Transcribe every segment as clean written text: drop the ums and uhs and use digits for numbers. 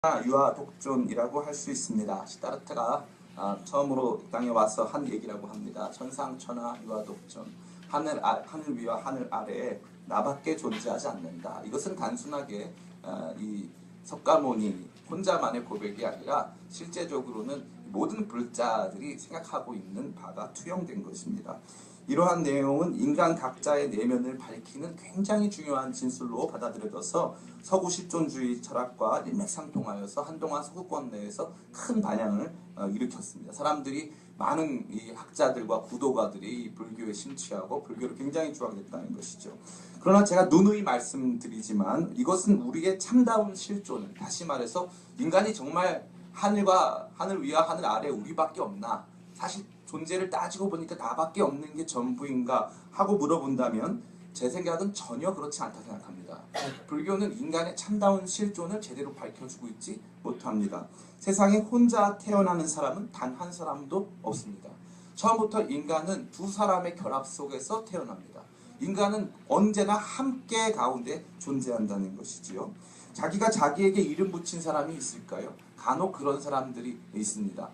유아 독존이라고 할 수 있습니다. 시다르타가 처음으로 이 땅에 와서 한 얘기라고 합니다. 천상천하 유아 독존, 하늘 위와 하늘 아래에 나밖에 존재하지 않는다. 이것은 단순하게 이 석가모니 혼자만의 고백이 아니라 실제적으로는 모든 불자들이 생각하고 있는 바가 투영된 것입니다. 이러한 내용은 인간 각자의 내면을 밝히는 굉장히 중요한 진술로 받아들여져서 서구 실존주의 철학과 일맥상통하여서 한동안 서구권 내에서 큰 반향을 일으켰습니다. 사람들이 많은 이 학자들과 구도가들이 불교에 심취하고 불교를 굉장히 좋아하겠다는 것이죠. 그러나 제가 누누이 말씀드리지만 이것은 우리의 참다운 실존을, 다시 말해서 인간이 정말 하늘 위와 하늘 아래 우리밖에 없나, 사실 존재를 따지고 보니까 나밖에 없는 게 전부인가 하고 물어본다면 제 생각은 전혀 그렇지 않다 생각합니다. 불교는 인간의 참다운 실존을 제대로 밝혀주고 있지 못합니다. 세상에 혼자 태어나는 사람은 단 한 사람도 없습니다. 처음부터 인간은 두 사람의 결합 속에서 태어납니다. 인간은 언제나 함께 가운데 존재한다는 것이지요. 자기가 자기에게 이름 붙인 사람이 있을까요? 간혹 그런 사람들이 있습니다.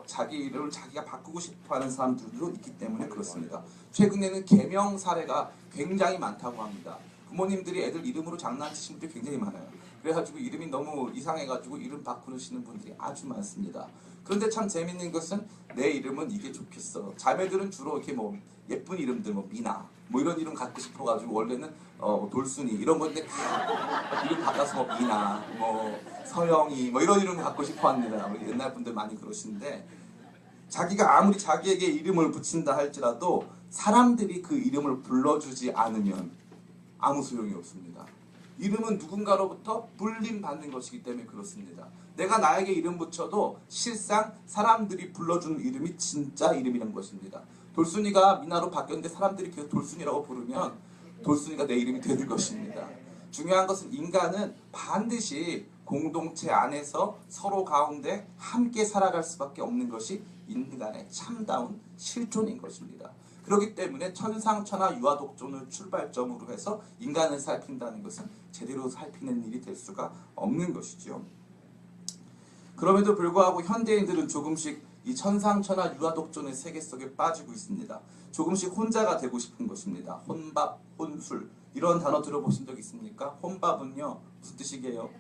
자기를 자기가 바꾸고 싶어하는 사람들도 있기 때문에 그렇습니다. 최근에는 계명 사례가 굉장히 많다고 합니다. 부모님들이 애들 이름으로 장난치시는 분들이 굉장히 많아요. 그래가지고 이름이 너무 이상해가지고 이름 바꾸시는 분들이 아주 많습니다. 그런데 참 재밌는 것은 내 이름은 이게 좋겠어. 자매들은 주로 이렇게 뭐 예쁜 이름들, 뭐 미나, 뭐 이런 이름 갖고 싶어가지고 원래는 돌순이 이런 건데 다 이름 바꿔서 뭐 미나, 뭐 서영이, 뭐 이런 이름 갖고 싶어합니다. 우리 옛날 분들 많이 그러시는데, 자기가 아무리 자기에게 이름을 붙인다 할지라도 사람들이 그 이름을 불러주지 않으면 아무 소용이 없습니다. 이름은 누군가로부터 불림받는 것이기 때문에 그렇습니다. 내가 나에게 이름 붙여도 실상 사람들이 불러주는 이름이 진짜 이름이란 것입니다. 돌순이가 미나로 바뀌었는데 사람들이 계속 돌순이라고 부르면 돌순이가 내 이름이 되는 것입니다. 중요한 것은 인간은 반드시 공동체 안에서 서로 가운데 함께 살아갈 수밖에 없는 것이 인간의 참다운 실존인 것입니다. 그렇기 때문에 천상천하 유아독존을 출발점으로 해서 인간을 살핀다는 것은 제대로 살피는 일이 될 수가 없는 것이죠. 그럼에도 불구하고 현대인들은 조금씩 이 천상천하 유아독존의 세계 속에 빠지고 있습니다. 조금씩 혼자가 되고 싶은 것입니다. 혼밥, 혼술 이런 단어 들어보신 적 있습니까? 혼밥은요 무슨 뜻이게요?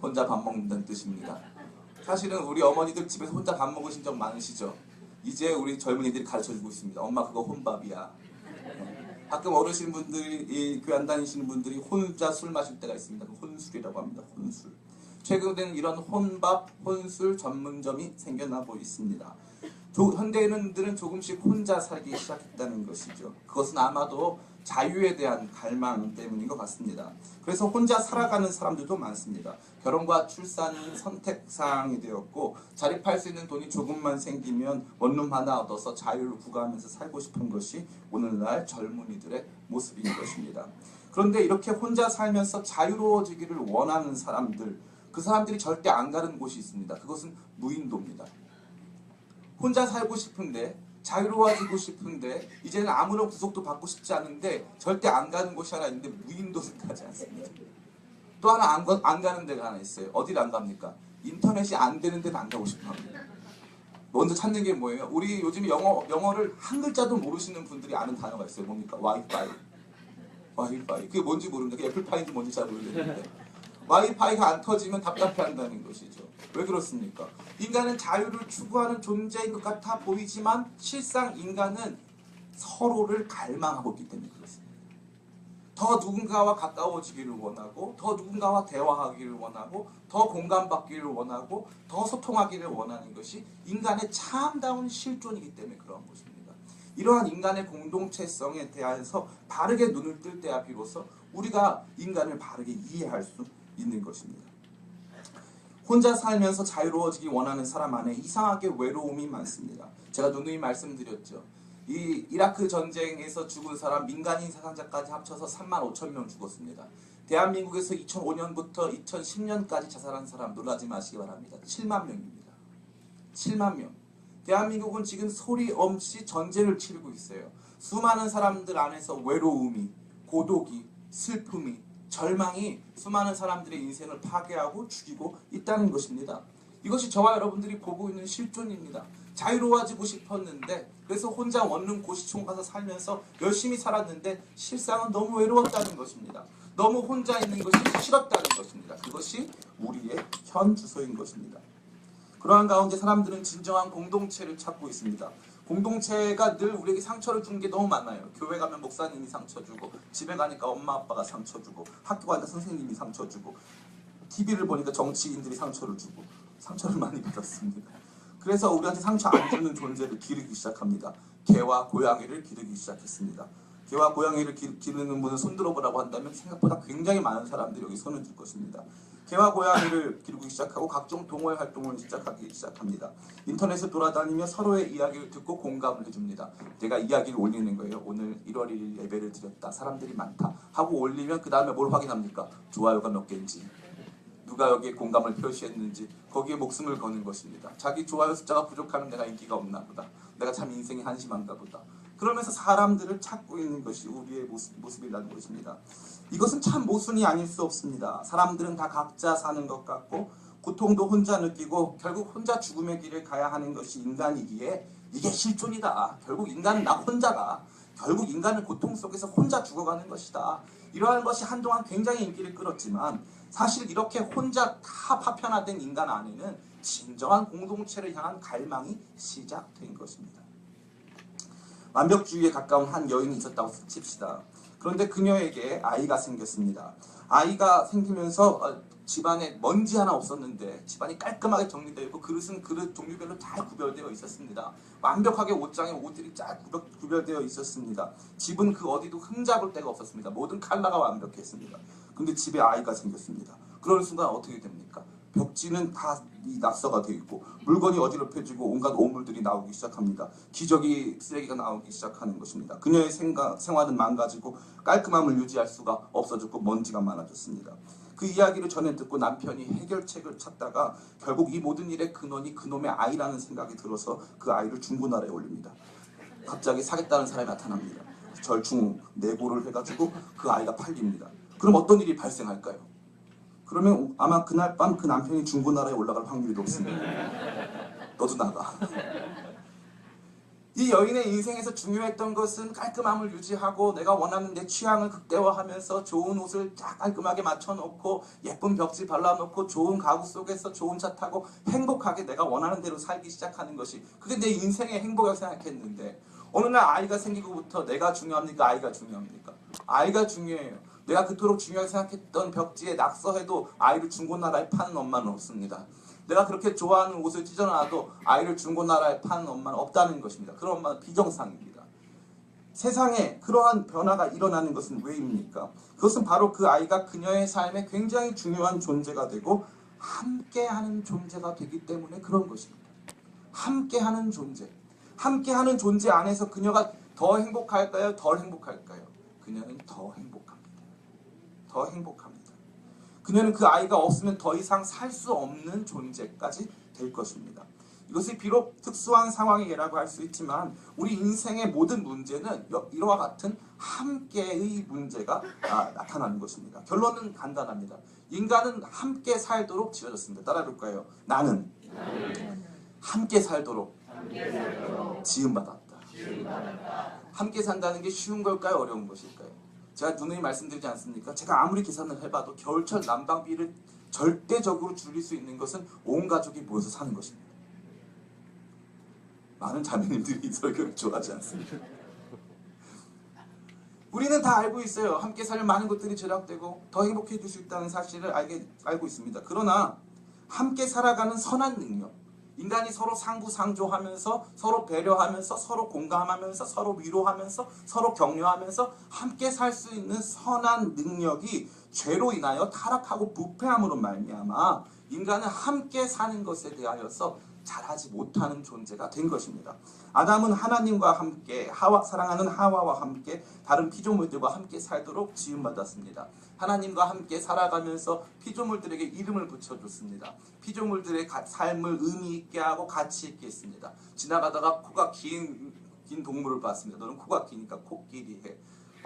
혼자 밥 먹는다는 뜻입니다. 사실은 우리 어머니들 집에서 혼자 밥 먹으신 적 많으시죠? 이제 우리 젊은이들이 가르쳐주고 있습니다. 엄마 그거 혼밥이야. 가끔 어르신분들이 교회 안 다니시는 분들이 혼자 술 마실 때가 있습니다. 혼술이라고 합니다. 혼술. 최근에는 이런 혼밥, 혼술 전문점이 생겨나고 있습니다. 현대인들은 조금씩 혼자 살기 시작했다는 것이죠. 그것은 아마도 자유에 대한 갈망 때문인 것 같습니다. 그래서 혼자 살아가는 사람들도 많습니다. 결혼과 출산은 선택사항이 되었고 자립할 수 있는 돈이 조금만 생기면 원룸 하나 얻어서 자유를 구가하면서 살고 싶은 것이 오늘날 젊은이들의 모습인 것입니다. 그런데 이렇게 혼자 살면서 자유로워지기를 원하는 사람들, 그 사람들이 절대 안 가는 곳이 있습니다. 그것은 무인도입니다. 혼자 살고 싶은데, 자유로워지고 싶은데, 이제는 아무런 구속도 받고 싶지 않은데 절대 안 가는 곳이 하나 있는데 무인도를 가지 않습니다. 또 하나 안 가는 데가 하나 있어요. 어디를 안 갑니까? 인터넷이 안 되는 데는 안 가고 싶어 합니다. 먼저 찾는 게 뭐예요? 우리 요즘 영어를 한 글자도 모르시는 분들이 아는 단어가 있어요. 뭡니까? 와이파이. 그게 뭔지 모릅니다. 애플파이인지 뭔지 잘 모르겠는데 와이파이가 안 터지면 답답해한다는 것이죠. 왜 그렇습니까? 인간은 자유를 추구하는 존재인 것 같아 보이지만 실상 인간은 서로를 갈망하고 있기 때문에 그렇습니다. 더 누군가와 가까워지기를 원하고, 더 누군가와 대화하기를 원하고, 더 공감받기를 원하고, 더 소통하기를 원하는 것이 인간의 참다운 실존이기 때문에 그런 것입니다. 이러한 인간의 공동체성에 대해서 바르게 눈을 뜰 때야 비로소 우리가 인간을 바르게 이해할 수 있는 것입니다. 혼자 살면서 자유로워지기 원하는 사람 안에 이상하게 외로움이 많습니다. 제가 누누이 말씀드렸죠. 이 이라크 전쟁에서 죽은 사람 민간인 사상자까지 합쳐서 35,000명 죽었습니다. 대한민국에서 2005년부터 2010년까지 자살한 사람 놀라지 마시기 바랍니다. 7만 명입니다. 7만 명. 대한민국은 지금 소리 없이 전쟁을 치르고 있어요. 수많은 사람들 안에서 외로움이, 고독이, 슬픔이, 절망이 수많은 사람들의 인생을 파괴하고 죽이고 있다는 것입니다. 이것이 저와 여러분들이 보고 있는 실존입니다. 자유로워지고 싶었는데, 그래서 혼자 원룸 고시촌 가서 살면서 열심히 살았는데 실상은 너무 외로웠다는 것입니다. 너무 혼자 있는 것이 싫었다는 것입니다. 그것이 우리의 현 주소인 것입니다. 그러한 가운데 사람들은 진정한 공동체를 찾고 있습니다. 공동체가 늘 우리에게 상처를 주는 게 너무 많아요. 교회 가면 목사님이 상처 주고, 집에 가니까 엄마 아빠가 상처 주고, 학교 가니까 선생님이 상처 주고, TV를 보니까 정치인들이 상처를 주고, 상처를 많이 받았습니다. 그래서 우리한테 상처 안 주는 존재를 기르기 시작합니다. 개와 고양이를 기르기 시작했습니다. 개와 고양이를 기르는 분을 손들어보라고 한다면 생각보다 굉장히 많은 사람들이 여기 손을 들 것입니다. 개와 고양이를 기르기 시작하고 각종 동호회 활동을 시작하기 시작합니다. 인터넷을 돌아다니며 서로의 이야기를 듣고 공감을 해줍니다. 내가 이야기를 올리는 거예요. 오늘 1월 1일 예배를 드렸다. 사람들이 많다. 하고 올리면 그 다음에 뭘 확인합니까? 좋아요가 몇 개인지, 누가 여기에 공감을 표시했는지, 거기에 목숨을 거는 것입니다. 자기 좋아요 숫자가 부족하면 내가 인기가 없나 보다. 내가 참 인생이 한심한가 보다. 그러면서 사람들을 찾고 있는 것이 우리의 모습이라는 것입니다. 이것은 참 모순이 아닐 수 없습니다. 사람들은 다 각자 사는 것 같고 고통도 혼자 느끼고 결국 혼자 죽음의 길을 가야 하는 것이 인간이기에 이게 실존이다. 결국 인간은 나 혼자가, 결국 인간은 고통 속에서 혼자 죽어가는 것이다. 이러한 것이 한동안 굉장히 인기를 끌었지만 사실 이렇게 혼자 다 파편화된 인간 안에는 진정한 공동체를 향한 갈망이 시작된 것입니다. 완벽주의에 가까운 한 여인이 있었다고 칩시다. 그런데 그녀에게 아이가 생겼습니다. 아이가 생기면서 집안에 먼지 하나 없었는데 집안이 깔끔하게 정리되어 있고 그릇은 그릇 종류별로 잘 구별되어 있었습니다. 완벽하게 옷장에 옷들이 잘 구별되어 있었습니다. 집은 그 어디도 흠잡을 데가 없었습니다. 모든 컬러가 완벽했습니다. 근데 집에 아이가 생겼습니다. 그런 순간 어떻게 됩니까? 벽지는 다 낙서가 되어 있고 물건이 어지럽혀지고 온갖 오물들이 나오기 시작합니다. 기저귀 쓰레기가 나오기 시작하는 것입니다. 그녀의 생활은 망가지고 깔끔함을 유지할 수가 없어졌고 먼지가 많아졌습니다. 그 이야기를 전해 듣고 남편이 해결책을 찾다가 결국 이 모든 일의 근원이 그놈의 아이라는 생각이 들어서 그 아이를 중고나라에 올립니다. 갑자기 사겠다는 사람이 나타납니다. 절충 내고를 해가지고 그 아이가 팔립니다. 그럼 어떤 일이 발생할까요? 그러면 아마 그날 밤 그 남편이 중고나라에 올라갈 확률이 높습니다. 너도 나가. 이 여인의 인생에서 중요했던 것은 깔끔함을 유지하고 내가 원하는 내 취향을 극대화하면서 좋은 옷을 딱 깔끔하게 맞춰놓고 예쁜 벽지 발라놓고 좋은 가구 속에서 좋은 차 타고 행복하게 내가 원하는 대로 살기 시작하는 것이, 그게 내 인생의 행복이라고 생각했는데 어느 날 아이가 생기고부터 내가 중요합니까? 아이가 중요합니까? 아이가 중요해요. 내가 그토록 중요하게 생각했던 벽지에 낙서해도 아이를 중고나라에 파는 엄마는 없습니다. 내가 그렇게 좋아하는 옷을 찢어놔도 아이를 중고나라에 파는 엄마는 없다는 것입니다. 그런 엄마는 비정상입니다. 세상에 그러한 변화가 일어나는 것은 왜입니까? 그것은 바로 그 아이가 그녀의 삶에 굉장히 중요한 존재가 되고 함께하는 존재가 되기 때문에 그런 것입니다. 함께하는 존재. 함께하는 존재 안에서 그녀가 더 행복할까요? 덜 행복할까요? 그녀는 더 행복합니다. 더 행복합니다. 그녀는 그 아이가 없으면 더 이상 살 수 없는 존재까지 될 것입니다. 이것이 비록 특수한 상황이라고 할 수 있지만 우리 인생의 모든 문제는 이와 같은 함께의 문제가 나타나는 것입니다. 결론은 간단합니다. 인간은 함께 살도록 지어졌습니다. 따라해볼까요? 나는 함께 살도록 지음받았다. 함께 산다는 게 쉬운 걸까요? 어려운 것일까요? 제가 누누이 말씀드리지 않습니까? 제가 아무리 계산을 해봐도 겨울철 난방비를 절대적으로 줄일 수 있는 것은 온 가족이 모여서 사는 것입니다. 많은 자매님들이 이 설교를 좋아하지 않습니다. 우리는 다 알고 있어요. 함께 살면 많은 것들이 절약되고 더 행복해질 수 있다는 사실을 알고 있습니다. 그러나 함께 살아가는 선한 능력, 인간이 서로 상부상조하면서 서로 배려하면서 서로 공감하면서 서로 위로하면서 서로 격려하면서 함께 살 수 있는 선한 능력이 죄로 인하여 타락하고 부패함으로 말미암아 인간은 함께 사는 것에 대하여서 잘하지 못하는 존재가 된 것입니다. 아담은 하나님과 함께 사랑하는 하와와 함께 다른 피조물들과 함께 살도록 지음받았습니다. 하나님과 함께 살아가면서 피조물들에게 이름을 붙여줬습니다. 피조물들의 삶을 의미 있게 하고 가치 있게 했습니다. 지나가다가 코가 긴 동물을 봤습니다. 너는 코가 기니까 코끼리 해.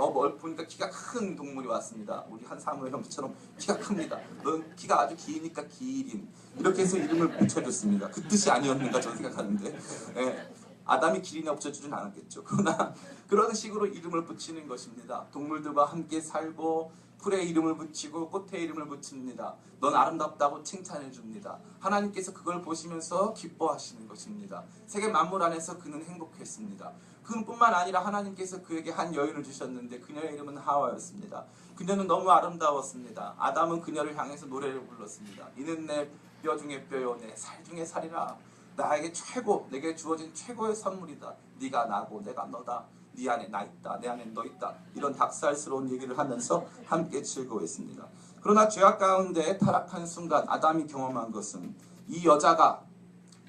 보니까 키가 큰 동물이 왔습니다. 우리 한 사무엘 형처럼 키가 큽니다. 넌 키가 아주 기니까 기린. 이렇게 해서 이름을 붙여줬습니다. 그 뜻이 아니었는가 저는 생각하는데. 예. 아담이 기린에 붙여주진 않았겠죠. 그러나 그런 식으로 이름을 붙이는 것입니다. 동물들과 함께 살고 풀에 이름을 붙이고 꽃에 이름을 붙입니다. 넌 아름답다고 칭찬해 줍니다. 하나님께서 그걸 보시면서 기뻐하시는 것입니다. 세계 만물 안에서 그는 행복했습니다. 그뿐만 아니라 하나님께서 그에게 한 여인을 주셨는데 그녀의 이름은 하와였습니다. 그녀는 너무 아름다웠습니다. 아담은 그녀를 향해서 노래를 불렀습니다. 이는 내 뼈 중에 뼈요 내 살 중에 살이라. 나에게 최고, 내게 주어진 최고의 선물이다. 네가 나고 내가 너다. 네 안에 나 있다. 내 안에 너 있다. 이런 닭살스러운 얘기를 하면서 함께 즐거워했습니다. 그러나 죄악 가운데 타락한 순간 아담이 경험한 것은 이 여자가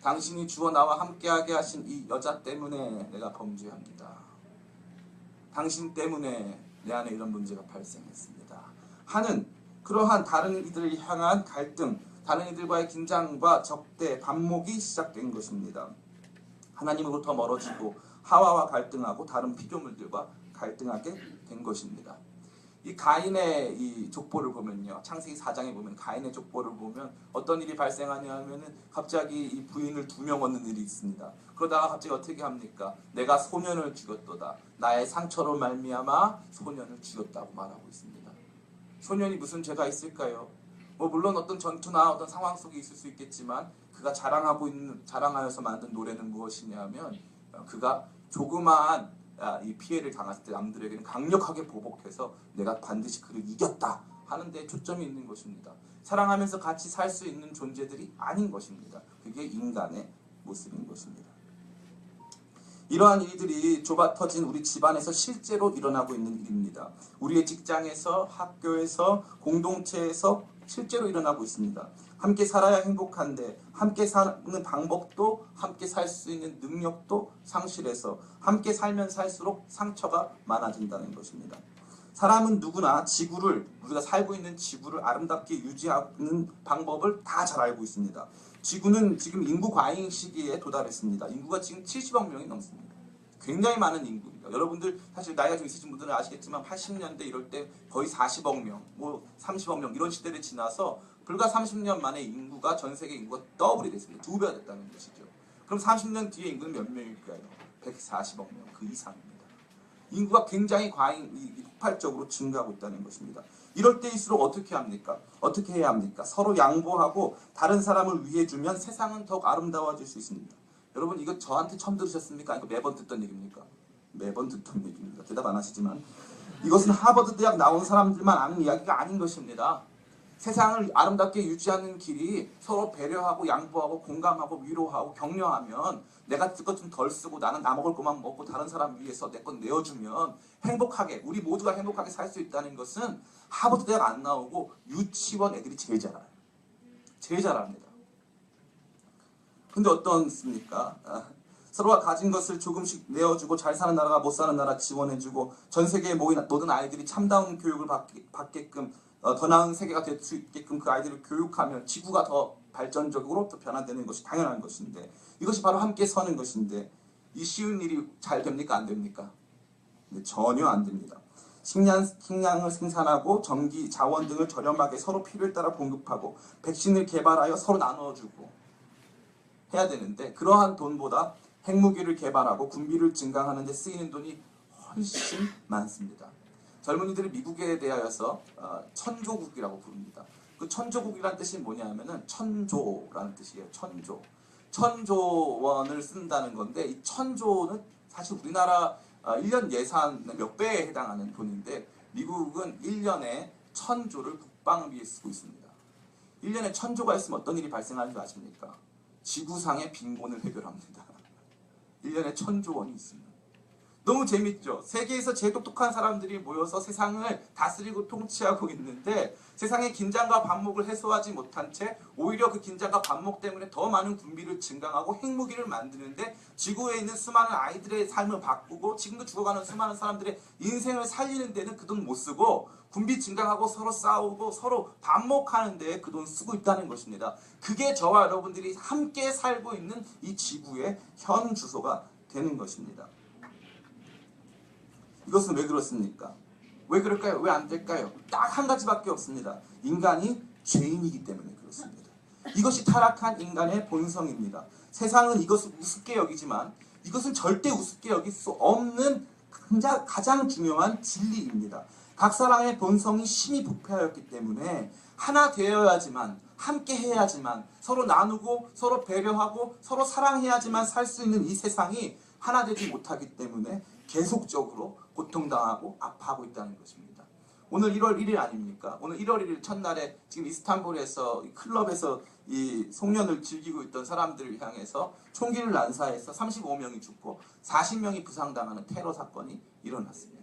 당신이 주어 나와 함께하게 하신 이 여자 때문에 내가 범죄합니다. 당신 때문에 내 안에 이런 문제가 발생했습니다. 하는 그러한 다른 이들을 향한 갈등, 다른 이들과의 긴장과 적대, 반목이 시작된 것입니다. 하나님으로부터 멀어지고 하와와 갈등하고 다른 피조물들과 갈등하게 된 것입니다. 이 가인의 이 족보를 보면요, 창세기 4장에 보면 가인의 족보를 보면 어떤 일이 발생하냐면은 갑자기 이 부인을 2명 얻는 일이 있습니다. 그러다가 갑자기 어떻게 합니까? 내가 소년을 죽였도다. 나의 상처로 말미암아 소년을 죽였다고 말하고 있습니다. 소년이 무슨 죄가 있을까요? 물론 어떤 전투나 어떤 상황 속에 있을 수 있겠지만 그가 자랑하여서 만든 노래는 무엇이냐면 그가 조그마한 이 피해를 당했을 때 남들에게는 강력하게 보복해서 내가 반드시 그를 이겼다 하는 데 초점이 있는 것입니다. 사랑하면서 같이 살 수 있는 존재들이 아닌 것입니다. 그게 인간의 모습인 것입니다. 이러한 일들이 좁아터진 우리 집안에서 실제로 일어나고 있는 일입니다. 우리의 직장에서, 학교에서, 공동체에서 실제로 일어나고 있습니다. 함께 살아야 행복한데 함께 사는 방법도 함께 살 수 있는 능력도 상실해서 함께 살면 살수록 상처가 많아진다는 것입니다. 사람은 누구나 우리가 살고 있는 지구를 아름답게 유지하는 방법을 다 잘 알고 있습니다. 지구는 지금 인구 과잉 시기에 도달했습니다. 인구가 지금 70억 명이 넘습니다. 굉장히 많은 인구입니다. 여러분들 사실 나이가 좀 있으신 분들은 아시겠지만 80년대 이럴 때 거의 40억 명, 30억 명 이런 시대를 지나서 불과 30년 만에 인구가 전 세계 인구가 더블이 됐습니다. 2배가 됐다는 것이죠. 그럼 30년 뒤에 인구는 몇 명일까요? 140억 명, 그 이상입니다. 인구가 굉장히 폭발적으로 증가하고 있다는 것입니다. 이럴 때일수록 어떻게 합니까? 어떻게 해야 합니까? 서로 양보하고 다른 사람을 위해주면 세상은 더욱 아름다워질 수 있습니다. 여러분 이거 저한테 처음 들으셨습니까? 아니 매번 듣던 얘기입니까? 매번 듣던 얘기입니다. 대답 안 하시지만 이것은 하버드 대학 나온 사람들만 아는 이야기가 아닌 것입니다. 세상을 아름답게 유지하는 길이 서로 배려하고 양보하고 공감하고 위로하고 격려하면 내가 쓸 것 좀 덜 쓰고 나는 나 먹을 것만 먹고 다른 사람 위해서 내 것 내어주면 행복하게 우리 모두가 행복하게 살 수 있다는 것은 하버드 대학 안 나오고 유치원 애들이 제일 잘 알아요. 제일 잘 압니다. 근데 어떻습니까? 서로가 가진 것을 조금씩 내어주고 잘 사는 나라가 못 사는 나라 지원해주고 전 세계의 모든 아이들이 참다운 교육을 받게끔 더 나은 세계가 될 수 있게끔 그 아이들을 교육하면 지구가 더 발전적으로 또 변화되는 것이 당연한 것인데 이것이 바로 함께 서는 것인데 이 쉬운 일이 잘 됩니까? 안 됩니까? 네, 전혀 안 됩니다. 식량을 생산하고 전기, 자원 등을 저렴하게 서로 필요에 따라 공급하고 백신을 개발하여 서로 나누어주고 해야 되는데 그러한 돈보다 핵무기를 개발하고 군비를 증강하는 데 쓰이는 돈이 훨씬 많습니다. 젊은이들이 미국에 대하여서 천조국이라고 부릅니다. 그 천조국이라는 뜻이 뭐냐면은 천조라는 뜻이에요. 천조. 천조원을 쓴다는 건데 이 천조는 사실 우리나라 1년 예산 몇 배에 해당하는 돈인데 미국은 1년에 1000조를 국방비에 쓰고 있습니다. 1년에 1000조가 있으면 어떤 일이 발생하는 줄 아십니까? 지구상의 빈곤을 해결합니다. 1년에 1000조 원이 있습니다. 너무 재밌죠? 세계에서 제일 똑똑한 사람들이 모여서 세상을 다스리고 통치하고 있는데 세상의 긴장과 반목을 해소하지 못한 채 오히려 그 긴장과 반목 때문에 더 많은 군비를 증강하고 핵무기를 만드는데 지구에 있는 수많은 아이들의 삶을 바꾸고 지금도 죽어가는 수많은 사람들의 인생을 살리는 데는 그 돈 못 쓰고 군비 증강하고 서로 싸우고 서로 반목하는 데에 그 돈 쓰고 있다는 것입니다. 그게 저와 여러분들이 함께 살고 있는 이 지구의 현 주소가 되는 것입니다. 이것은 왜 그렇습니까? 왜 그럴까요? 왜 안 될까요? 딱 한 가지밖에 없습니다. 인간이 죄인이기 때문에 그렇습니다. 이것이 타락한 인간의 본성입니다. 세상은 이것을 우습게 여기지만 이것은 절대 우습게 여길 수 없는 가장 중요한 진리입니다. 각 사람의 본성이 심히 부패하였기 때문에 하나 되어야지만, 함께 해야지만, 서로 나누고 서로 배려하고 서로 사랑해야지만 살 수 있는 이 세상이 하나 되지 못하기 때문에 계속적으로 고통당하고 아파하고 있다는 것입니다. 오늘 1월 1일 아닙니까? 오늘 1월 1일 첫날에 지금 이스탄불에서 클럽에서 이 송년을 즐기고 있던 사람들을 향해서 총기를 난사해서 35명이 죽고 40명이 부상당하는 테러 사건이 일어났습니다.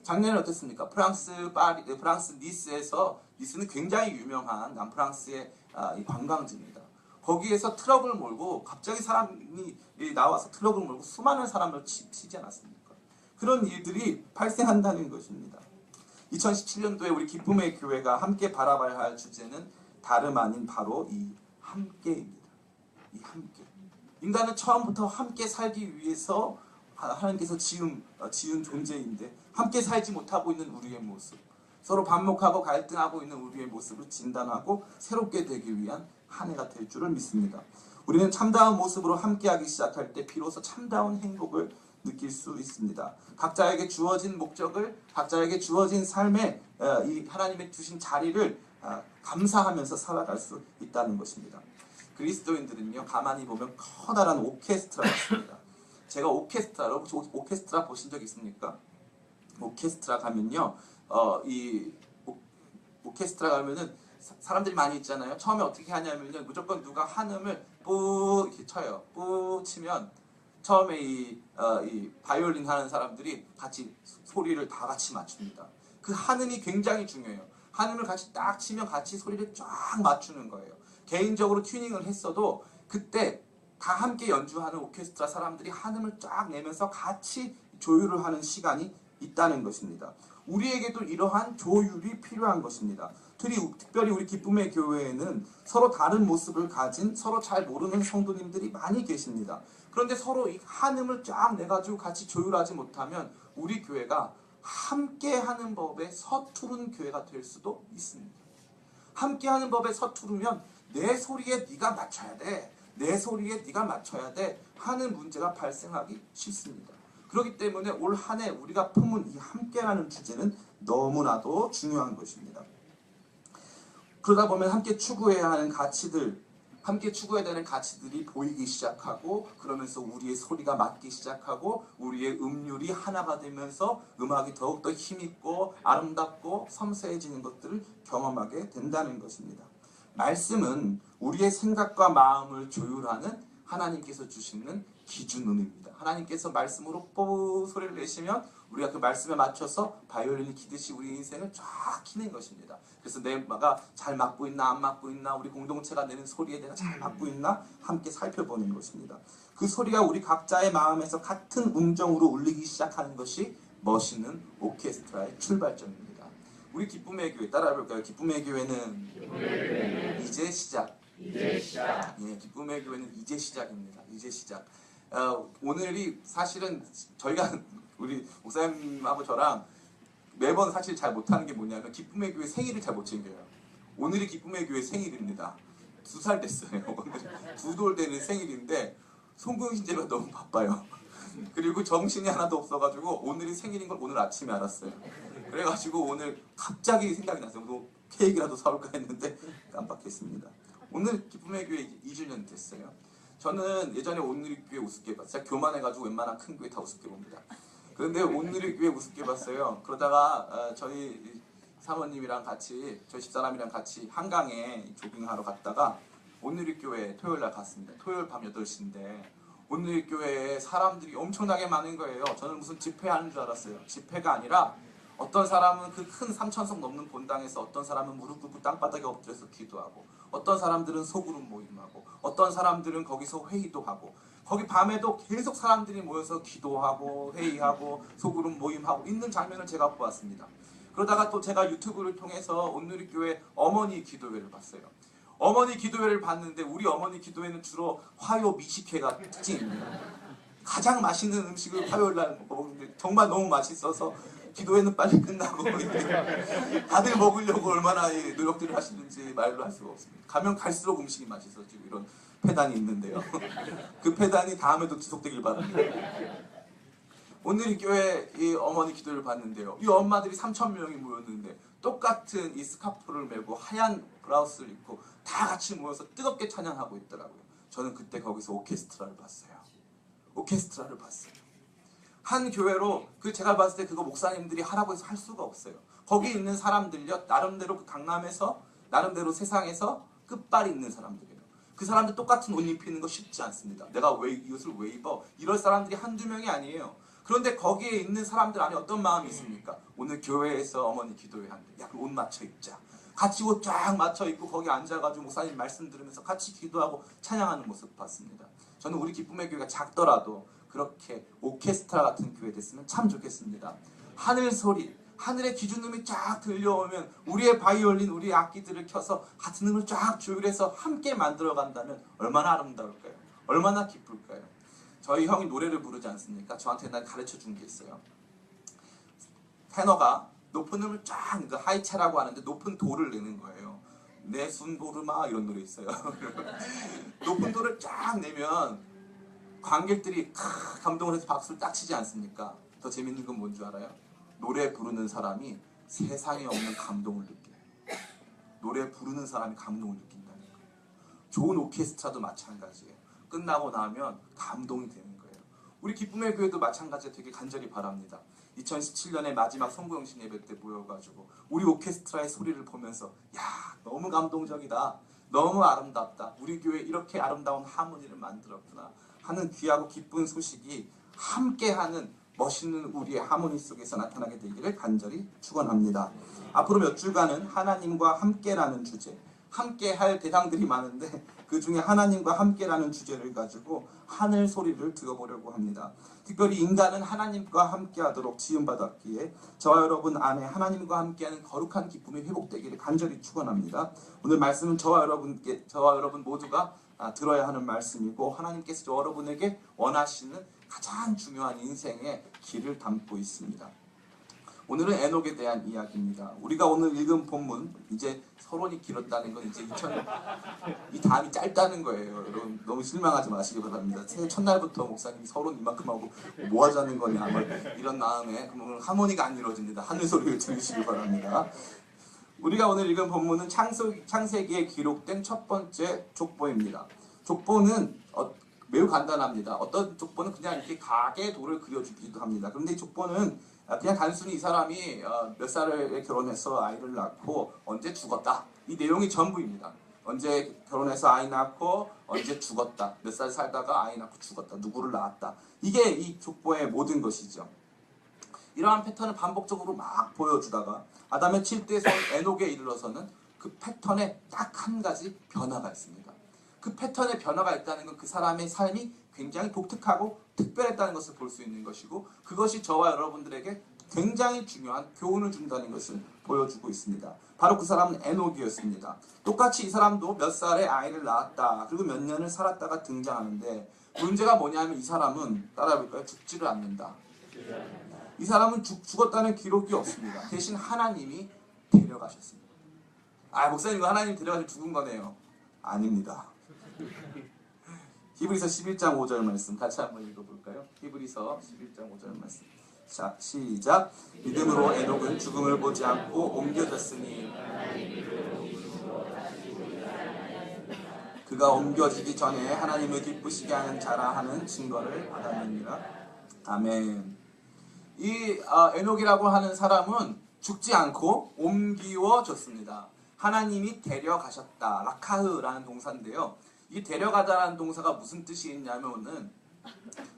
작년에 어땠습니까? 프랑스 니스에서, 니스는 굉장히 유명한 남프랑스의 관광지입니다. 거기에서 트럭을 몰고 갑자기 사람이 나와서 트럭을 몰고 수많은 사람을 치지 않았습니까? 그런 일들이 발생한다는 것입니다. 2017년도에 우리 기쁨의 교회가 함께 바라봐야 할 주제는 다름 아닌 바로 이 함께입니다. 이 함께. 인간은 처음부터 함께 살기 위해서 하나님께서 지은 존재인데 함께 살지 못하고 있는 우리의 모습, 서로 반목하고 갈등하고 있는 우리의 모습을 진단하고 새롭게 되기 위한 한 해가 될 줄을 믿습니다. 우리는 참다운 모습으로 함께하기 시작할 때 비로소 참다운 행복을 느낄 수 있습니다. 각자에게 주어진 목적을, 각자에게 주어진 삶에 이 하나님의 주신 자리를 감사하면서 살아갈 수 있다는 것입니다. 그리스도인들은요, 가만히 보면 커다란 오케스트라 같습니다. 제가 오케스트라 보신 적 있습니까? 오케스트라 가면요, 오케스트라 가면은 사람들이 많이 있잖아요. 처음에 어떻게 하냐면요, 무조건 누가 한음을 뿌 이렇게 쳐요. 뿌 치면 처음에 이 바이올린 하는 사람들이 같이 소리를 다 같이 맞춥니다. 그 한음이 굉장히 중요해요. 한음을 같이 딱 치면 같이 소리를 쫙 맞추는 거예요. 개인적으로 튜닝을 했어도 그때 다 함께 연주하는 오케스트라 사람들이 한음을 쫙 내면서 같이 조율을 하는 시간이 있다는 것입니다. 우리에게도 이러한 조율이 필요한 것입니다. 특별히 우리 기쁨의 교회에는 서로 다른 모습을 가진, 서로 잘 모르는 성도님들이 많이 계십니다. 그런데 서로 이 한음을 쫙 내가지고 같이 조율하지 못하면 우리 교회가 함께하는 법에 서투른 교회가 될 수도 있습니다. 함께하는 법에 서투르면 내 소리에 네가 맞춰야 돼, 내 소리에 네가 맞춰야 돼 하는 문제가 발생하기 쉽습니다. 그렇기 때문에 올 한 해 우리가 품은 이 함께라는 주제는 너무나도 중요한 것입니다. 그러다 보면 함께 추구해야 하는 가치들, 함께 추구해야 되는 가치들이 보이기 시작하고, 그러면서 우리의 소리가 맞기 시작하고 우리의 음률이 하나가 되면서 음악이 더욱더 힘있고 아름답고 섬세해지는 것들을 경험하게 된다는 것입니다. 말씀은 우리의 생각과 마음을 조율하는 하나님께서 주시는 기준음입니다. 하나님께서 말씀으로 뽀 소리를 내시면 우리가 그 말씀에 맞춰서 바이올린이 키듯이 우리 인생을 쫙 키는 것입니다. 그래서 내가 잘 맞고 있나 안 맞고 있나, 우리 공동체가 내는 소리에 내가 잘 맞고 있나 함께 살펴보는 것입니다. 그 소리가 우리 각자의 마음에서 같은 음정으로 울리기 시작하는 것이 멋있는 오케스트라의 출발점입니다. 우리 기쁨의 교회 따라해볼까요? 기쁨의 교회는 이제 시작. 예, 기쁨의 교회는 이제 시작입니다. 이제 시작. 오늘이 사실은 저희가 우리 목사님하고 저랑 매번 사실 잘 못하는 게 뭐냐면 기쁨의 교회 생일을 잘 못 챙겨요. 오늘이 기쁨의 교회 생일입니다. 2살 됐어요. 오늘 2돌 되는 생일인데 송금신제가 너무 바빠요. 그리고 정신이 하나도 없어가지고 오늘이 생일인 걸 오늘 아침에 알았어요. 그래가지고 오늘 갑자기 생각이 났어요. 뭐 케이크라도 사올까 했는데 깜빡했습니다. 오늘 기쁨의 교회 2주년 됐어요. 저는 예전에 온누리 교회 우습게 봤어요. 제가 교만해가지고 웬만한 큰 교회 다 우습게 봅니다. 그런데 온누리 교회 우습게 봤어요. 그러다가 저희 사모님이랑 같이, 저희 집사람이랑 같이 한강에 조깅하러 갔다가 온누리 교회 토요일날 갔습니다. 토요일 밤 8시인데 온누리 교회에 사람들이 엄청나게 많은 거예요. 저는 무슨 집회하는 줄 알았어요. 집회가 아니라 어떤 사람은 그 큰 3,000석 넘는 본당에서, 어떤 사람은 무릎 꿇고 땅바닥에 엎드려서 기도하고, 어떤 사람들은 소그룹 모임하고, 어떤 사람들은 거기서 회의도 하고, 거기 밤에도 계속 사람들이 모여서 기도하고 회의하고 소그룹 모임하고 있는 장면을 제가 보았습니다. 그러다가 또 제가 유튜브를 통해서 온누리교회 어머니 기도회를 봤어요. 어머니 기도회를 봤는데 우리 어머니 기도회는 주로 화요 미식회가 특징입니다. 가장 맛있는 음식을 화요일 날 먹었는데 정말 너무 맛있어서 기도회는 빨리 끝나고 다들 먹으려고 얼마나 노력들을 하시는지 말로 할 수가 없습니다. 가면 갈수록 음식이 맛있어지고 이런 폐단이 있는데요. 그 폐단이 다음에도 지속되길 바랍니다. 오늘 이 교회 이 어머니 기도를 봤는데요. 이 엄마들이 3,000명이 모였는데 똑같은 이 스카프를 메고 하얀 브라우스를 입고 다 같이 모여서 뜨겁게 찬양하고 있더라고요. 저는 그때 거기서 오케스트라를 봤어요. 오케스트라를 봤어요. 한 교회로 제가 봤을 때 그거 목사님들이 하라고 해서 할 수가 없어요. 거기 있는 사람들요, 나름대로 그 강남에서 나름대로 세상에서 끝발이 있는 사람들이에요. 그 사람들 똑같은 옷 입히는 거 쉽지 않습니다. 내가 왜 이 옷을 왜 입어? 이럴 사람들이 한두 명이 아니에요. 그런데 거기에 있는 사람들 안에 어떤 마음이 있습니까? 오늘 교회에서 어머니 기도회 하는데 야, 그럼 옷 맞춰 입자. 같이 옷 쫙 맞춰 입고 거기 앉아가지고 목사님 말씀 들으면서 같이 기도하고 찬양하는 모습 봤습니다. 저는 우리 기쁨의 교회가 작더라도 그렇게 오케스트라 같은 교회 됐으면 참 좋겠습니다. 하늘 소리, 하늘의 기준음이 쫙 들려오면 우리의 바이올린, 우리의 악기들을 켜서 같은 음을 쫙 조율해서 함께 만들어간다면 얼마나 아름다울까요? 얼마나 기쁠까요? 저희 형이 노래를 부르지 않습니까? 저한테 옛날에 가르쳐 준 게 있어요. 테너가 높은 음을 쫙, 하이체라고 하는데 높은 도를 내는 거예요. 내 순보르마 이런 노래 있어요. 높은 도를 쫙 내면 관객들이 감동을 해서 박수를 딱 치지 않습니까? 더 재밌는 건 뭔 줄 알아요? 노래 부르는 사람이 세상에 없는 감동을 느껴요. 노래 부르는 사람이 감동을 느낀다는 거예요. 좋은 오케스트라도 마찬가지예요. 끝나고 나면 감동이 되는 거예요. 우리 기쁨의 교회도 마찬가지로 되게 간절히 바랍니다. 2017년의 마지막 성구영신 예배 때 모여가지고 우리 오케스트라의 소리를 보면서 야, 너무 감동적이다. 너무 아름답다. 우리 교회 이렇게 아름다운 하모니를 만들었구나 하는 귀하고 기쁜 소식이 함께하는 멋있는 우리의 하모니 속에서 나타나게 되기를 간절히 축원합니다. 앞으로 몇 주간은 하나님과 함께라는 주제, 함께할 대상들이 많은데 그 중에 하나님과 함께라는 주제를 가지고 하늘 소리를 들어보려고 합니다. 특별히 인간은 하나님과 함께하도록 지음받았기에 저와 여러분 안에 하나님과 함께하는 거룩한 기쁨이 회복되기를 간절히 축원합니다. 오늘 말씀은 저와 여러분 모두가 들어야 하는 말씀이고 하나님께서 여러분에게 원하시는 가장 중요한 인생의 길을 담고 있습니다. 오늘은 에녹에 대한 이야기입니다. 우리가 오늘 읽은 본문, 이제 서론이 길었다는 건 이제 이 다음이 짧다는 거예요. 여러분 너무 실망하지 마시기 바랍니다. 새해 첫날부터 목사님이 서론 이만큼 하고 뭐 하자는 거냐 이런 마음에 그러면 하모니가 안 이루어집니다. 하늘 소리를 들으시기 바랍니다. 우리가 오늘 읽은 본문은 창세기에 기록된 첫 번째 족보입니다. 족보는 매우 간단합니다. 어떤 족보는 그냥 이렇게 가게 돌을 그려주기도 합니다. 그런데 이 족보는 그냥 단순히 이 사람이 몇 살에 결혼해서 아이를 낳고 언제 죽었다. 이 내용이 전부입니다. 언제 결혼해서 아이 낳고 언제 죽었다. 몇 살 살다가 아이 낳고 죽었다. 누구를 낳았다. 이게 이 족보의 모든 것이죠. 이러한 패턴을 반복적으로 막 보여주다가 아담의 7대 son 에녹에 이르러서는 그 패턴에 딱 한 가지 변화가 있습니다. 그 패턴의 변화가 있다는 건 그 사람의 삶이 굉장히 독특하고 특별했다는 것을 볼 수 있는 것이고 그것이 저와 여러분들에게 굉장히 중요한 교훈을 준다는 것을 보여주고 있습니다. 바로 그 사람은 에녹이었습니다. 똑같이 이 사람도 몇 살에 아이를 낳았다. 그리고 몇 년을 살았다가 등장하는데 문제가 뭐냐면 이 사람은 따라해볼까요? 죽지를 않는다. 이 사람은 죽었다는 기록이 없습니다. 대신 하나님이 데려가셨습니다. 목사님 이거 하나님이 데려가서 죽은 거네요. 아닙니다. 히브리서 11장 5절 말씀 같이 한번 읽어볼까요? 히브리서 11장 5절 말씀. 자, 시작. 믿음으로 에녹은 죽음을 보지 않고 옮겨졌으니 그가 옮겨지기 전에 하나님을 기쁘시게 하는 자라 하는 증거를 받았느니라. 아멘. 이 에녹이라고 하는 사람은 죽지 않고 옮기워졌습니다. 하나님이 데려가셨다. 라카흐라는 동사인데요. 이 데려가다라는 동사가 무슨 뜻이 있냐면은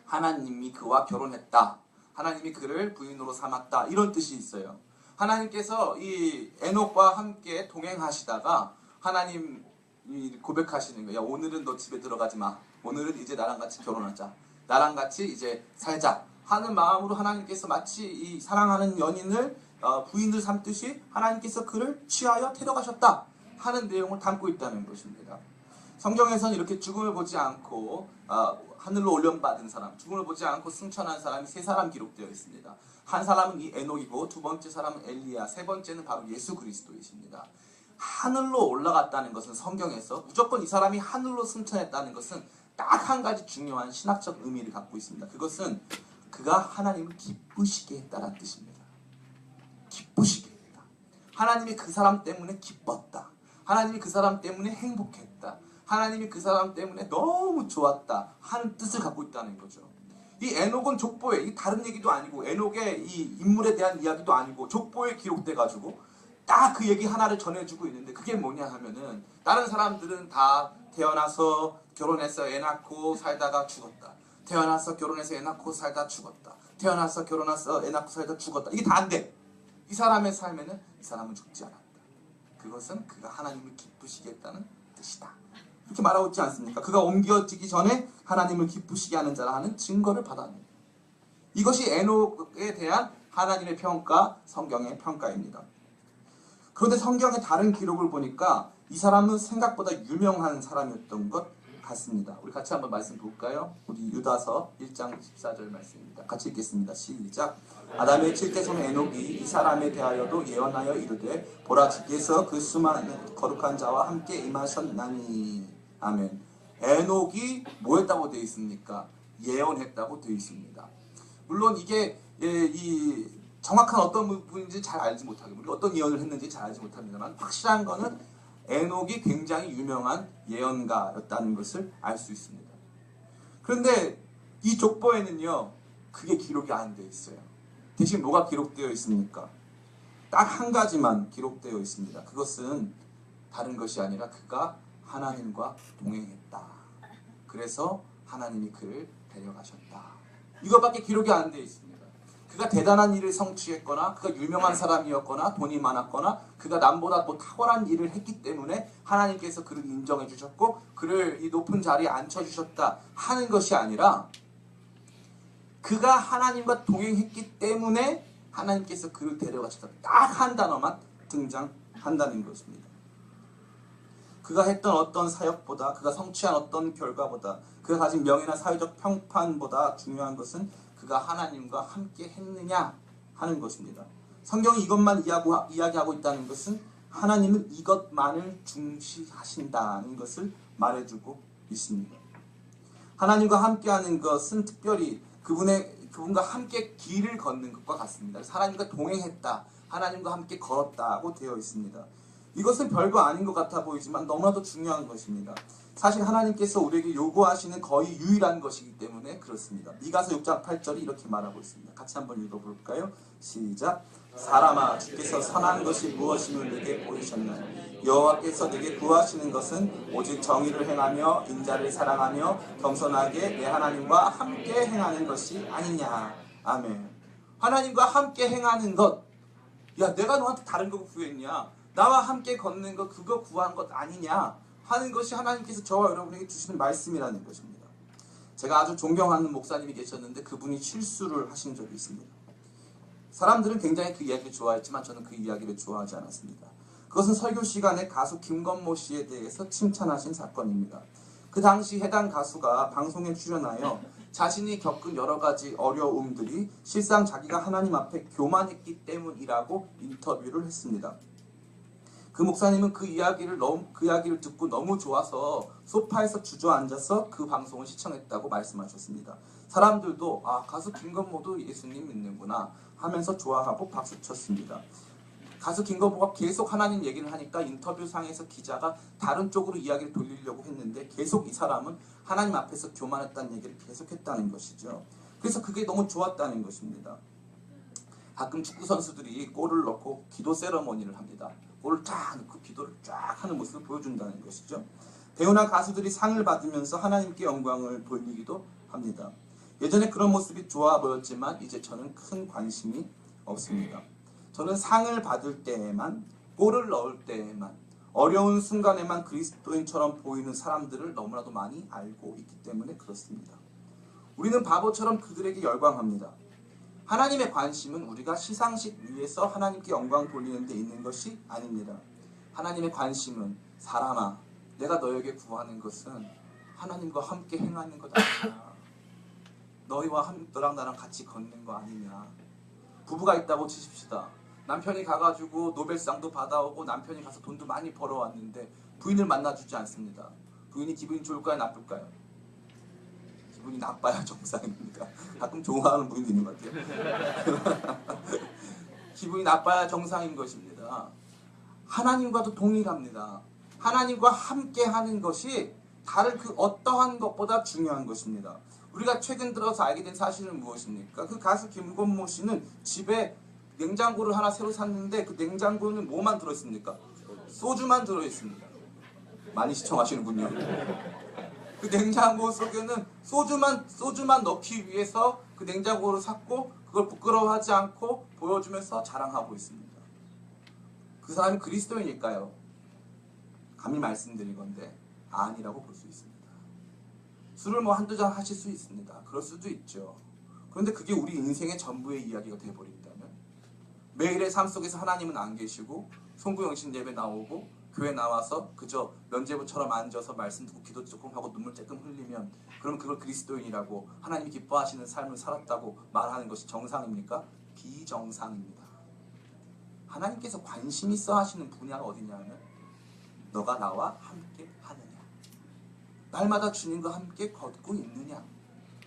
하나님이 그와 결혼했다. 하나님이 그를 부인으로 삼았다. 이런 뜻이 있어요. 하나님께서 이 에녹과 함께 동행하시다가 하나님이 고백하시는 거예요. 야, 오늘은 너 집에 들어가지 마. 오늘은 이제 나랑 같이 결혼하자. 나랑 같이 이제 살자. 하는 마음으로 하나님께서 마치 이 사랑하는 연인을 부인을 삼듯이 하나님께서 그를 취하여 데려가셨다. 하는 내용을 담고 있다는 것입니다. 성경에서는 이렇게 죽음을 보지 않고 하늘로 올려받은 사람, 죽음을 보지 않고 승천한 사람이 세 사람 기록되어 있습니다. 한 사람은 이 에녹이고 두 번째 사람은 엘리야, 세 번째는 바로 예수 그리스도이십니다. 하늘로 올라갔다는 것은 성경에서 무조건 이 사람이 하늘로 승천했다는 것은 딱 한 가지 중요한 신학적 의미를 갖고 있습니다. 그것은 그가 하나님을 기쁘시게 했다는 뜻입니다. 기쁘시게 했다. 하나님이 그 사람 때문에 기뻤다. 하나님이 그 사람 때문에 행복했다. 하나님이 그 사람 때문에 너무 좋았다 하는 뜻을 갖고 있다는 거죠. 이 에녹은 족보에, 이 다른 얘기도 아니고 에녹의 이 인물에 대한 이야기도 아니고 족보에 기록돼 가지고 딱 그 얘기 하나를 전해주고 있는데, 그게 뭐냐 하면은 다른 사람들은 다 태어나서 결혼해서 애 낳고 살다가 죽었다. 태어나서 결혼해서 애 낳고 살다 죽었다. 태어나서 결혼해서 애 낳고 살다 죽었다. 이게 다 안 돼. 이 사람의 삶에는 이 사람은 죽지 않았다. 그것은 그가 하나님을 기쁘시게 했다는 뜻이다. 이렇게 말하고 있지 않습니까? 그가 옮겨지기 전에 하나님을 기쁘시게 하는 자라 하는 증거를 받았네요. 이것이 에녹에 대한 하나님의 평가, 성경의 평가입니다. 그런데 성경의 다른 기록을 보니까 이 사람은 생각보다 유명한 사람이었던 것 같습니다. 우리 같이 한번 말씀 볼까요? 우리 유다서 1장 14절 말씀입니다. 같이 읽겠습니다. 시작. 아담의 7대 손 에녹이 이 사람에 대하여도 예언하여 이르되 보라, 주께서 그 수많은 거룩한 자와 함께 임하셨나니. 아멘. 에녹이 뭐 했다고 되어 있습니까? 예언했다고 되어 있습니다. 물론 이게 이 정확한 어떤 부분인지 잘 알지 못하고, 우리 어떤 예언을 했는지 잘 알지 못합니다만, 확실한 거는 에녹이 굉장히 유명한 예언가였다는 것을 알 수 있습니다. 그런데 이 족보에는요, 그게 기록이 안 되어 있어요. 대신 뭐가 기록되어 있습니까? 딱 한 가지만 기록되어 있습니다. 그것은 다른 것이 아니라 그가 하나님과 동행했다. 그래서 하나님이 그를 데려가셨다. 이것밖에 기록이 안 되어 있습니다. 그가 대단한 일을 성취했거나 그가 유명한 사람이었거나 돈이 많았거나 그가 남보다 뭐 탁월한 일을 했기 때문에 하나님께서 그를 인정해 주셨고 그를 이 높은 자리에 앉혀주셨다 하는 것이 아니라, 그가 하나님과 동행했기 때문에 하나님께서 그를 데려가셨다. 딱 한 단어만 등장한다는 것입니다. 그가 했던 어떤 사역보다, 그가 성취한 어떤 결과보다, 그가 가진 명예나 사회적 평판보다 중요한 것은 그가 하나님과 함께 했느냐 하는 것입니다. 성경이 이것만 이야기하고 있다는 것은 하나님은 이것만을 중시하신다는 것을 말해주고 있습니다. 하나님과 함께하는 것은 특별히 그분과 함께 길을 걷는 것과 같습니다. 하나님과 동행했다, 하나님과 함께 걸었다고 되어 있습니다. 이것은 별거 아닌 것 같아 보이지만 너무나도 중요한 것입니다. 사실 하나님께서 우리에게 요구하시는 거의 유일한 것이기 때문에 그렇습니다. 미가서 6장 8절이 이렇게 말하고 있습니다. 같이 한번 읽어볼까요? 시작. 사람아, 주께서 선한 것이 무엇임을 내게 보이셨나요? 여호와께서 내게 구하시는 것은 오직 정의를 행하며 인자를 사랑하며 겸손하게 내 하나님과 함께 행하는 것이 아니냐. 아멘. 하나님과 함께 행하는 것. 야, 내가 너한테 다른 거 구했냐? 나와 함께 걷는 것, 그거 구한 것 아니냐 하는 것이 하나님께서 저와 여러분에게 주시는 말씀이라는 것입니다. 제가 아주 존경하는 목사님이 계셨는데 그분이 실수를 하신 적이 있습니다. 사람들은 굉장히 그 이야기를 좋아했지만 저는 그 이야기를 좋아하지 않았습니다. 그것은 설교 시간에 가수 김건모 씨에 대해서 칭찬하신 사건입니다. 그 당시 해당 가수가 방송에 출연하여 자신이 겪은 여러 가지 어려움들이 실상 자기가 하나님 앞에 교만했기 때문이라고 인터뷰를 했습니다. 그 목사님은 그 이야기를 듣고 너무 좋아서 소파에서 주저앉아서 그 방송을 시청했다고 말씀하셨습니다. 사람들도 가수 김건모도 예수님 믿는구나 하면서 좋아하고 박수쳤습니다. 가수 김건모가 계속 하나님 얘기를 하니까 인터뷰상에서 기자가 다른 쪽으로 이야기를 돌리려고 했는데 계속 이 사람은 하나님 앞에서 교만했다는 얘기를 계속했다는 것이죠. 그래서 그게 너무 좋았다는 것입니다. 가끔 축구 선수들이 골을 넣고 기도 세러머니를 합니다. 골을 쫙 넣고 기도를 쫙 하는 모습을 보여준다는 것이죠. 배우나 가수들이 상을 받으면서 하나님께 영광을 돌리기도 합니다. 예전에 그런 모습이 좋아 보였지만 이제 저는 큰 관심이 없습니다. 저는 상을 받을 때에만, 골을 넣을 때에만, 어려운 순간에만 그리스도인처럼 보이는 사람들을 너무나도 많이 알고 있기 때문에 그렇습니다. 우리는 바보처럼 그들에게 열광합니다. 하나님의 관심은 우리가 시상식 위에서 하나님께 영광 돌리는 데 있는 것이 아닙니다. 하나님의 관심은 사람아, 내가 너에게 구하는 것은 하나님과 함께 행하는 것 아니냐. 너랑 나랑 같이 걷는 거 아니냐. 부부가 있다고 치십시다. 남편이 가가지고 노벨상도 받아오고 남편이 가서 돈도 많이 벌어왔는데 부인을 만나주지 않습니다. 부인이 기분이 좋을까요? 나쁠까요? 기분이 나빠야 정상입니다. 가끔 좋아하는 부인도 있는 것 같아요. 기분이 나빠야 정상인 것입니다. 하나님과도 동일합니다. 하나님과 함께 하는 것이 다른 그 어떠한 것보다 중요한 것입니다. 우리가 최근 들어서 알게 된 사실은 무엇입니까? 그 가수 김건모 씨는 집에 냉장고를 하나 새로 샀는데 그 냉장고는 뭐만 들어있습니까? 소주만 들어있습니다. 많이 시청하시는군요. 그 냉장고 속에는 소주만 넣기 위해서 그 냉장고를 샀고 그걸 부끄러워하지 않고 보여주면서 자랑하고 있습니다. 그 사람이 그리스도인일까요? 감히 말씀드린 건데 아니라고 볼 수 있습니다. 술을 뭐 한두 잔 하실 수 있습니다. 그럴 수도 있죠. 그런데 그게 우리 인생의 전부의 이야기가 되어버린다면 매일의 삶 속에서 하나님은 안 계시고 송구영신 예배 나오고 교회 나와서 그저 면죄부처럼 앉아서 말씀 듣고 기도 조금 하고 눈물 조금 흘리면 그럼 그걸 그리스도인이라고 하나님이 기뻐하시는 삶을 살았다고 말하는 것이 정상입니까? 비정상입니다. 하나님께서 관심 있어 하시는 분야가 어디냐면 너가 나와 함께 하느냐, 날마다 주님과 함께 걷고 있느냐,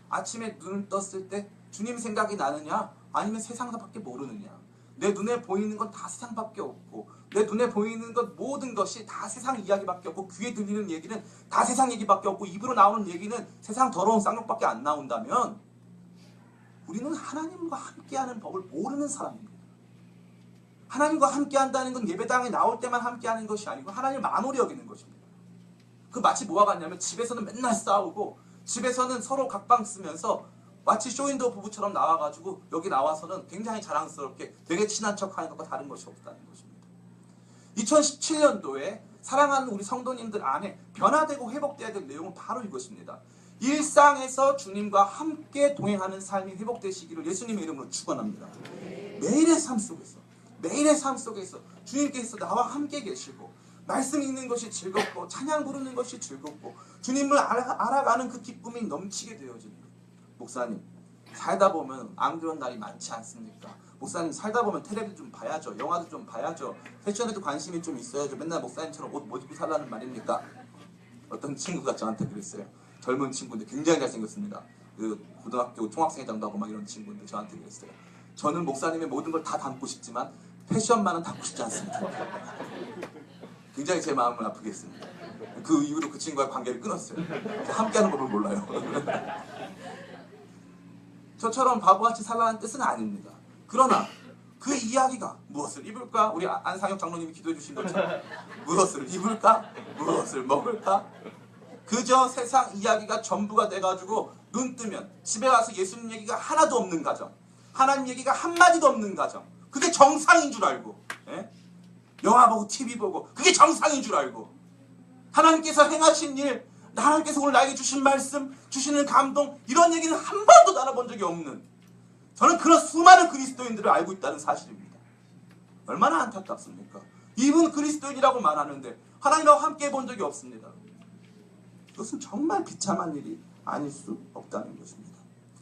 아침에 눈을 떴을 때 주님 생각이 나느냐 아니면 세상밖에 모르느냐. 내 눈에 보이는 건 다 세상밖에 없고 내 눈에 보이는 것 모든 것이 다 세상 이야기밖에 없고 귀에 들리는 얘기는 다 세상 얘기밖에 없고 입으로 나오는 얘기는 세상 더러운 쌍욕밖에 안 나온다면 우리는 하나님과 함께하는 법을 모르는 사람입니다. 하나님과 함께한다는 건 예배당에 나올 때만 함께하는 것이 아니고 하나님을 만홀히 여기는 것입니다. 그 마치 뭐와 같냐면 집에서는 맨날 싸우고 집에서는 서로 각방 쓰면서 마치 쇼윈도 부부처럼 나와가지고 여기 나와서는 굉장히 자랑스럽게 되게 친한 척하는 것과 다른 것이 없다는 것입니다. 2017년도에 사랑하는 우리 성도님들 안에 변화되고 회복돼야 될 내용은 바로 이것입니다. 일상에서 주님과 함께 동행하는 삶이 회복되시기를 예수님의 이름으로 축원합니다. 매일의 삶 속에서 주님께서 나와 함께 계시고 말씀 읽는 것이 즐겁고 찬양 부르는 것이 즐겁고 주님을 알아가는 그 기쁨이 넘치게 되어집니다. 목사님, 살다 보면 안 그런 날이 많지 않습니까? 목사님, 살다 보면 텔레비전 좀 봐야죠. 영화도 좀 봐야죠. 패션에도 관심이 좀 있어야죠. 맨날 목사님처럼 옷 못 입고 살라는 말입니까? 어떤 친구가 저한테 그랬어요. 젊은 친구인데 굉장히 잘생겼습니다. 그 고등학교 총학생회장도 하고 막 이런 친구인데 저한테 그랬어요. 저는 목사님의 모든 걸 다 담고 싶지만 패션만은 담고 싶지 않습니다. 굉장히 제 마음을 아프게 했습니다. 그 이후로 그 친구와 관계를 끊었어요. 함께하는 법을 몰라요. 저처럼 바보같이 살라는 뜻은 아닙니다. 그러나 그 이야기가 무엇을 입을까? 우리 안상혁 장로님이 기도해 주신 것처럼 무엇을 입을까? 무엇을 먹을까? 그저 세상 이야기가 전부가 돼가지고 눈 뜨면 집에 와서 예수님 얘기가 하나도 없는 가정, 하나님 얘기가 한마디도 없는 가정, 그게 정상인 줄 알고, 예? 영화 보고 TV 보고 그게 정상인 줄 알고 하나님께서 행하신 일, 하나님께서 오늘 나에게 주신 말씀, 주시는 감동, 이런 얘기는 한 번도 나눠본 적이 없는, 저는 그런 수많은 그리스도인들을 알고 있다는 사실입니다. 얼마나 안타깝습니까? 이분 그리스도인이라고 말하는데 하나님하고 함께 해본 적이 없습니다. 이것은 정말 비참한 일이 아닐 수 없다는 것입니다.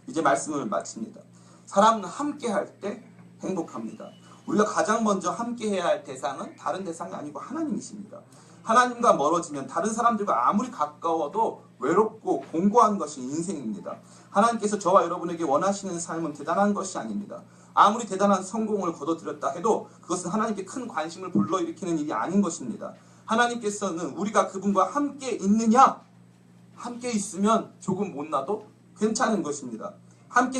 이제 말씀을 마칩니다. 사람은 함께 할 때 행복합니다. 우리가 가장 먼저 함께 해야 할 대상은 다른 대상이 아니고 하나님이십니다. 하나님과 멀어지면 다른 사람들과 아무리 가까워도 외롭고 공고한 것이 인생입니다. 하나님께서 저와 여러분에게 원하시는 삶은 대단한 것이 아닙니다. 아무리 대단한 성공을 거둬들였다 해도 그것은 하나님께 큰 관심을 불러일으키는 일이 아닌 것입니다. 하나님께서는 우리가 그분과 함께 있느냐, 함께 있으면 조금 못나도 괜찮은 것입니다. 함께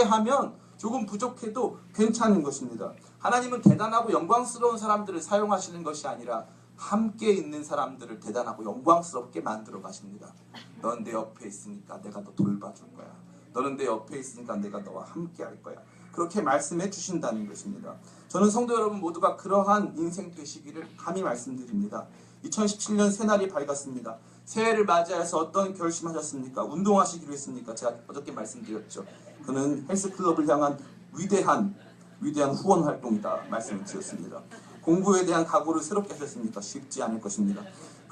하면 조금 부족해도 괜찮은 것입니다. 하나님은 대단하고 영광스러운 사람들을 사용하시는 것이 아니라 함께 있는 사람들을 대단하고 영광스럽게 만들어 가십니다. 넌 내 옆에 있으니까 내가 너 돌봐줄 거야. 너는 내 옆에 있으니까 내가 너와 함께 할 거야. 그렇게 말씀해 주신다는 것입니다. 저는 성도 여러분 모두가 그러한 인생 되시기를 감히 말씀드립니다. 2017년 새날이 밝았습니다. 새해를 맞이해서 어떤 결심하셨습니까? 운동하시기로 했습니까? 제가 어저께 말씀드렸죠. 그는 헬스클럽을 향한 위대한 후원 활동이다 말씀을 드렸습니다. 공부에 대한 각오를 새롭게 하셨습니까? 쉽지 않을 것입니다.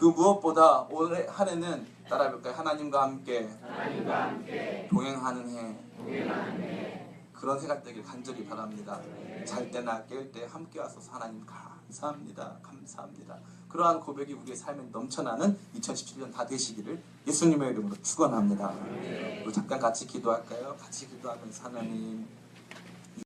그 무엇보다 올해 한 해는 따라해볼까요? 하나님과 함께 동행하는 해. 그런 해가 되길 간절히 바랍니다. 잘 때나 깰 때 함께 와서 하나님 감사합니다. 감사합니다. 그러한 고백이 우리의 삶에 넘쳐나는 2017년 다 되시기를 예수님의 이름으로 축원합니다. 우리 잠깐 같이 기도할까요? 같이 기도하면서 하나님